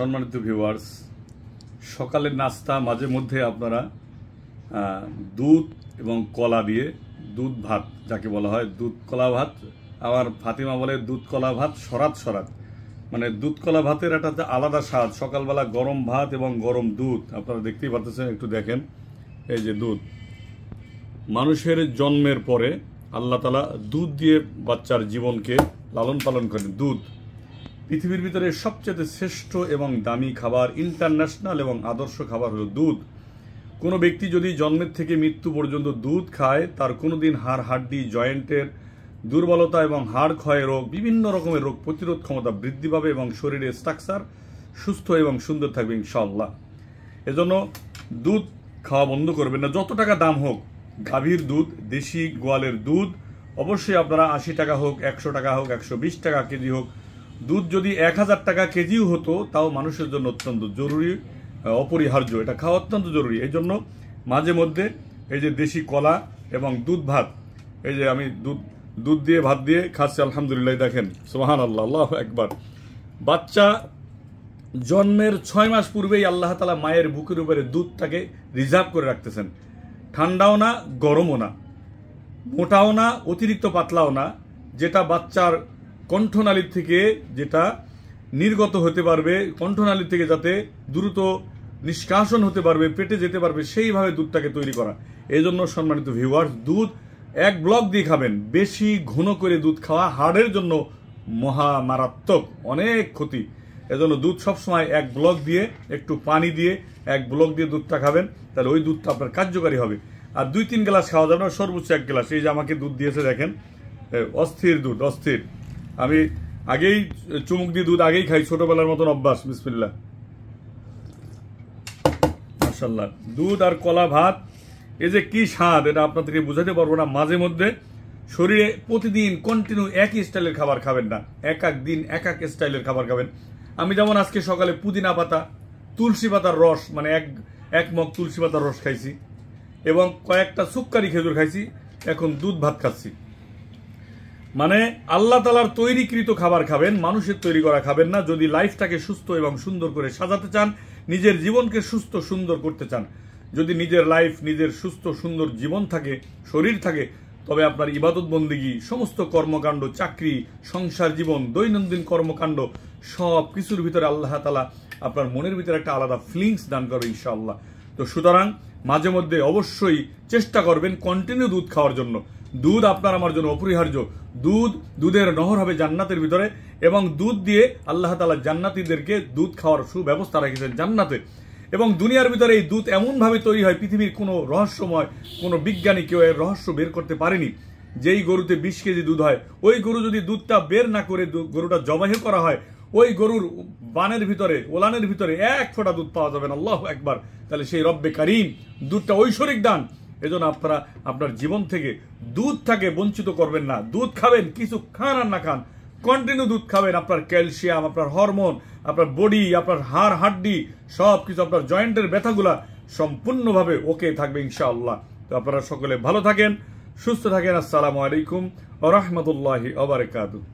সম্মানিত ভিউয়ার্স, সকালের নাস্তা মাঝে মধ্যে আপনারা দুধ এবং কলা দিয়ে দুধ ভাত যাকে বলা হয় দুধ কলা ভাত, আবার ফাতিমা বলে দুধ কলা ভাত সরাত সরাত, মানে দুধ কলা ভাতের একটা আলাদা স্বাদ। সকালবেলা গরম ভাত এবং গরম দুধ আপনারা দেখতেই পাচ্ছেন, একটু দেখেন। এই যে দুধ, মানুষের জন্মের পরে আল্লাহ তাআলা দুধ দিয়ে বাচ্চার জীবনকে লালন পালন করেন। দুধ পৃথিবীর ভিতরে সবচেয়ে শ্রেষ্ঠ এবং দামি খাবার, ইন্টারন্যাশনাল এবং আদর্শ খাবার হলো দুধ। কোনো ব্যক্তি যদি জন্মের থেকে মৃত্যু পর্যন্ত দুধ খায়, তার কোনোদিন হাড় হাড্ডি জয়েন্টের দুর্বলতা এবং হাড় ক্ষয় রোগ, বিভিন্ন রকমের রোগ প্রতিরোধ ক্ষমতা বৃদ্ধি পাবে এবং শরীরের স্ট্রাকচার সুস্থ এবং সুন্দর থাকবে ইনশাআল্লাহ। এজন্য দুধ খাওয়া বন্ধ করবেন না, যত টাকা দাম হোক। গাভীর দুধ, দেশি গোয়ালের দুধ অবশ্যই আপনারা 80 টাকা হোক, 100 টাকা হোক, 120 টাকা কেজি হোক, দুধ যদি 1000 টাকা কেজিও হতো তাও মানুষের জন্য অত্যন্ত জরুরি, অপরিহার্য। এটা খাওয়া অত্যন্ত জরুরি। এই জন্য মাঝে মধ্যে এই যে দেশি কলা এবং দুধ ভাত, এই যে আমি দুধ দিয়ে ভাত দিয়ে খাচ্ছি আলহামদুলিল্লাহ। দেখেন সুবহানাল্লাহ, আল্লাহু আকবার। বাচ্চা জন্মের 6 মাস পূর্বেই আল্লাহ তাআলা মায়ের বুকের উপরে দুধটাকে রিজার্ভ করে রাখতেছেন। ঠান্ডাও না, গরমও না, মোটাও না, অতিরিক্ত পাতলাও না, যেটা বাচ্চার কণ্ঠনালীর থেকে যেটা নির্গত হতে পারবে, কণ্ঠনালীর থেকে যাতে দ্রুত নিষ্কাশন হতে পারবে, পেটে যেতে পারবে, সেইভাবে দুধটাকে তৈরি করা। এই জন্য সম্মানিত ভিউয়ার্স, দুধ এক ব্লক দিয়ে খাবেন। বেশি ঘন করে দুধ খাওয়া হাড়ের জন্য মহা মারাত্মক, অনেক ক্ষতি। এজন্য দুধ সবসময় এক ব্লক দিয়ে, একটু পানি দিয়ে এক ব্লক দিয়ে দুধটা খাবেন, তাহলে ওই দুধটা আপনার কার্যকারী হবে। আর 2-3 গ্লাস খাওয়া যাবে না, সর্বোচ্চ 1 গ্লাস। এই যে আমাকে দুধ দিয়েছে দেখেন, অস্থির দুধ, অস্থির। আমি আগেই চুমুক দিয়ে দুধ আগেই খাই, ছোটবেলার মতন অভ্যাস। বিসমিল্লাহ, মাশাআল্লাহ। দুধ আর কলা ভাত, এই যে কি স্বাদ, এটা আপনাদেরকে বুঝাতে পারবো না। মাঝে মধ্যে শরীরে প্রতিদিন কন্টিনিউ একই স্টাইলের খাবার খাবেন না, এক এক দিন এক এক স্টাইলের খাবার খাবেন। আমি যেমন আজকে সকালে পুদিনা পাতা, তুলসী পাতার রস, মানে এক মগ তুলসী পাতার রস খাইছি এবং কয়েকটা সুক্কারি খেজুর খাইছি, এখন দুধ ভাত খাচ্ছি। মানে আল্লাহ তাআলার তৈরিকৃত খাবার খাবেন, মানুষের তৈরি করা খাবেন না। যদি লাইফটাকে সুস্থ এবং সুন্দর করে সাজাতে চান, নিজের জীবনকে সুস্থ সুন্দর করতে চান, যদি নিজের লাইফ, নিজের সুস্থ সুন্দর জীবন থাকে, শরীর থাকে, তবে আপনার ইবাদত বন্দেগী, সমস্ত কর্মকাণ্ড, চাকরি, সংসার জীবন, দৈনন্দিন কর্মকাণ্ড সব কিছুর ভিতরে আল্লাহ তাআলা আপনার মনের ভিতরে একটা আলাদা ফিলিংস দান করবে ইনশাআল্লাহ। তো সুতরাং মাঝে মধ্যে অবশ্যই চেষ্টা করবেন কন্টিনিউ দুধ খাওয়ার জন্য। দুধ আপনার আমার জন্য অপরিহার্য। দুধের নহর হবে জান্নাতের ভিতরে, এবং দুধ দিয়ে আল্লাহ তাআলা জান্নাতীদেরকে দুধ খাওয়ার সুব্যবস্থা রেখেছেন জান্নাতে। এবং দুনিয়ার ভিতরে এই দুধ এমনভাবে তৈরি হয়, পৃথিবীর কোনো রহস্যময় কোনো বিজ্ঞানী কেউ এর রহস্য বের করতে পারেনি। যেই গরুতে 20 কেজি দুধ হয়, ওই গরু যদি দুধটা বের না করে গরুটা জবাই করা হয়, ওই গরুর বানের ভিতরে, ওলানের ভিতরে 1 ফোঁটা দুধ পাওয়া যাবে না। আল্লাহু আকবার। তাহলে সেই রব্বে কারিম দুধটা ঐশ্বরিক দান। এজন্য আপনারা আপনার জীবন থেকে দুধটাকে বঞ্চিত করবেন না। দুধ খাবেন, কিছু খান আর না খান, কন্টিনিউ দুধ খাবেন। আপনার ক্যালসিয়াম, আপনার হরমোন, আপনার বডি, আপনার হাড় হাড্ডি সব কিছু, আপনার জয়েন্টের ব্যথাগুলা সম্পূর্ণভাবে ওকে থাকবে ইনশাআল্লাহ। তো আপনারা সকলে ভালো থাকেন, সুস্থ থাকেন। আসসালামু আলাইকুম ওয়া রাহমাতুল্লাহি ওয়া বারাকাতুহু।